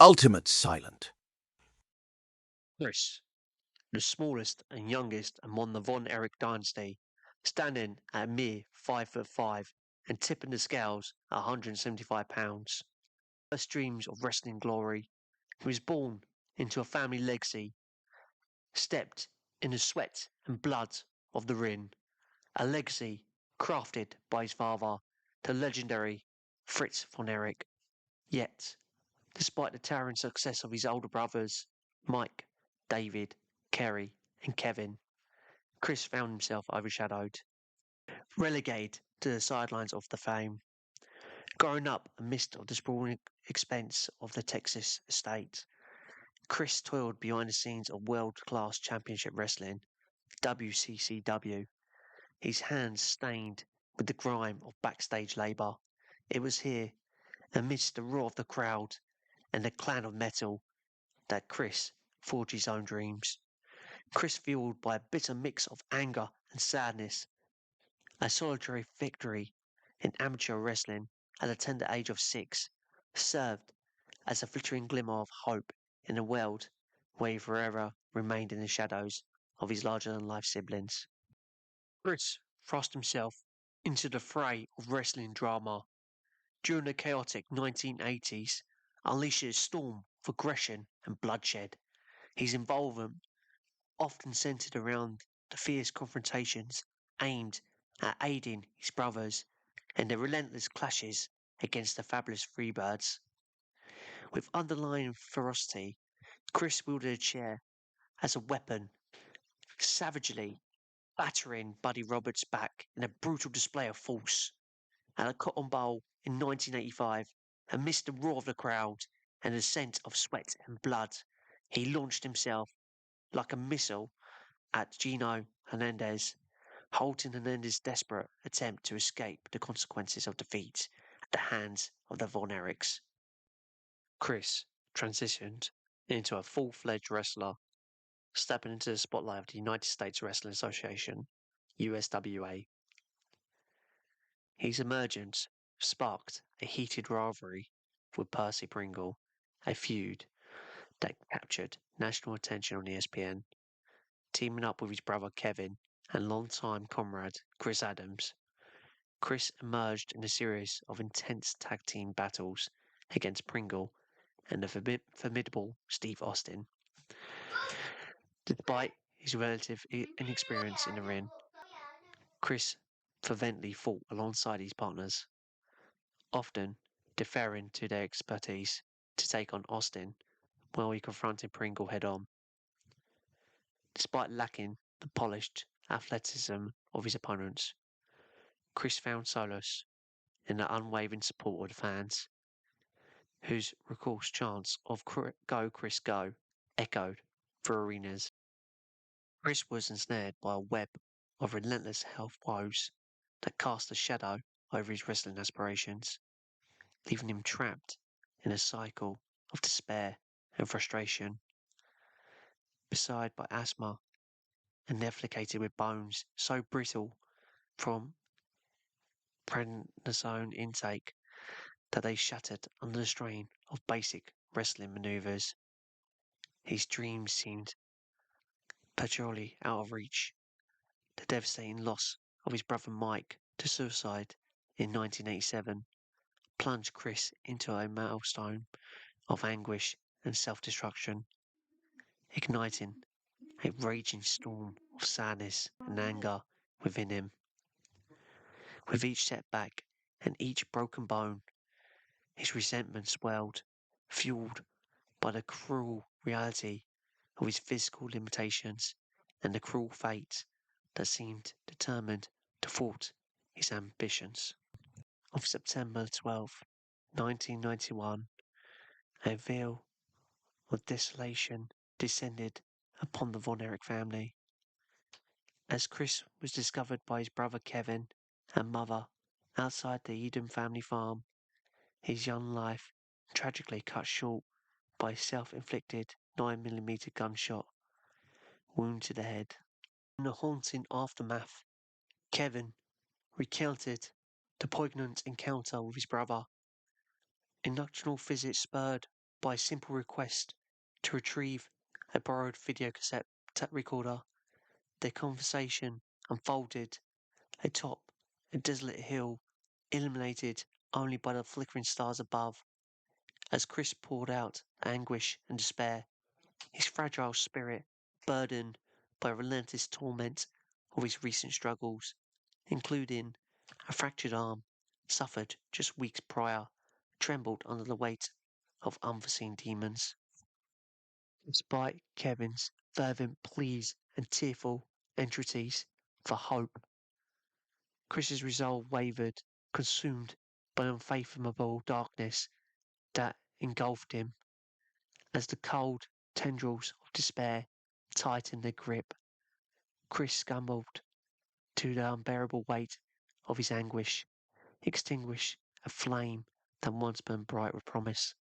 Ultimate silent. Chris, the smallest and youngest among the Von Erich dynasty, standing at a mere 5'5" and tipping the scales at 175 pounds. First dreams of wrestling glory, he was born into a family legacy, stepped in the sweat and blood of the ring, a legacy crafted by his father, the legendary Fritz Von Erich. Yet, despite the towering success of his older brothers, Mike, David, Kerry, and Kevin, Chris found himself overshadowed, relegated to the sidelines of the fame. Growing up amidst of the sprawling expense of the Texas estate, Chris toiled behind the scenes of world-class championship wrestling, WCCW, his hands stained with the grime of backstage labour. It was here, amidst the roar of the crowd and the clan of metal, that Chris forged his own dreams. Chris, fueled by a bitter mix of anger and sadness, a solitary victory in amateur wrestling at the tender age of 6 served as a flickering glimmer of hope in a world where he forever remained in the shadows of his larger-than-life siblings. Chris thrust himself into the fray of wrestling drama during the chaotic 1980s, unleashed a storm of aggression and bloodshed. His involvement often centered around the fierce confrontations aimed at aiding his brothers and the relentless clashes against the fabulous Freebirds. With underlying ferocity, Chris wielded a chair as a weapon, savagely battering Buddy Roberts' back in a brutal display of force. At the Cotton Bowl in 1985, amidst the roar of the crowd and the scent of sweat and blood, he launched himself like a missile at Gino Hernandez, halting Hernandez's desperate attempt to escape the consequences of defeat at the hands of the Von Erichs. Chris transitioned into a full-fledged wrestler, stepping into the spotlight of the United States Wrestling Association, USWA. His emergence sparked a heated rivalry with Percy Pringle, a feud that captured national attention on ESPN. Teaming up with his brother Kevin and longtime comrade Chris Adams, Chris emerged in a series of intense tag team battles against Pringle and the formidable Steve Austin. Despite his relative inexperience in the ring, Chris fervently fought alongside his partners, often deferring to their expertise to take on Austin while he confronted Pringle head on. Despite lacking the polished athleticism of his opponents, Chris found solace in the unwavering support of the fans, whose raucous chants of "Go, Chris, go" echoed through arenas. Chris was ensnared by a web of relentless health woes that cast a shadow over his wrestling aspirations, leaving him trapped in a cycle of despair and frustration. Beside by asthma and nephlicated with bones so brittle from prednisone intake that they shattered under the strain of basic wrestling maneuvers. His dreams seemed perpetually out of reach. The devastating loss of his brother Mike to suicide in 1987 plunged Chris into a maelstrom of anguish and self-destruction, igniting a raging storm of sadness and anger within him. With each setback and each broken bone, his resentment swelled, fueled by the cruel reality of his physical limitations and the cruel fate that seemed determined to thwart his ambitions. On September 12, 1991, a veil of desolation descended upon the Von Erich family. As Chris was discovered by his brother Kevin and mother outside the Eden family farm, his young life tragically cut short by a self-inflicted 9mm gunshot wound to the head. In the haunting aftermath, Kevin recounted the poignant encounter with his brother. A nocturnal visit spurred by a simple request to retrieve a borrowed video cassette tape recorder. Their conversation unfolded atop a desolate hill, illuminated only by the flickering stars above. As Chris poured out anguish and despair, his fragile spirit, burdened by relentless torment of his recent struggles, including a fractured arm suffered just weeks prior, trembled under the weight of unforeseen demons. Despite Kevin's fervent pleas and tearful entreaties for hope, Chris's resolve wavered, consumed by unfathomable darkness that engulfed him as the cold tendrils of despair tightened their grip. Chris succumbed to the unbearable weight of his anguish, extinguished a flame that once burned bright with promise.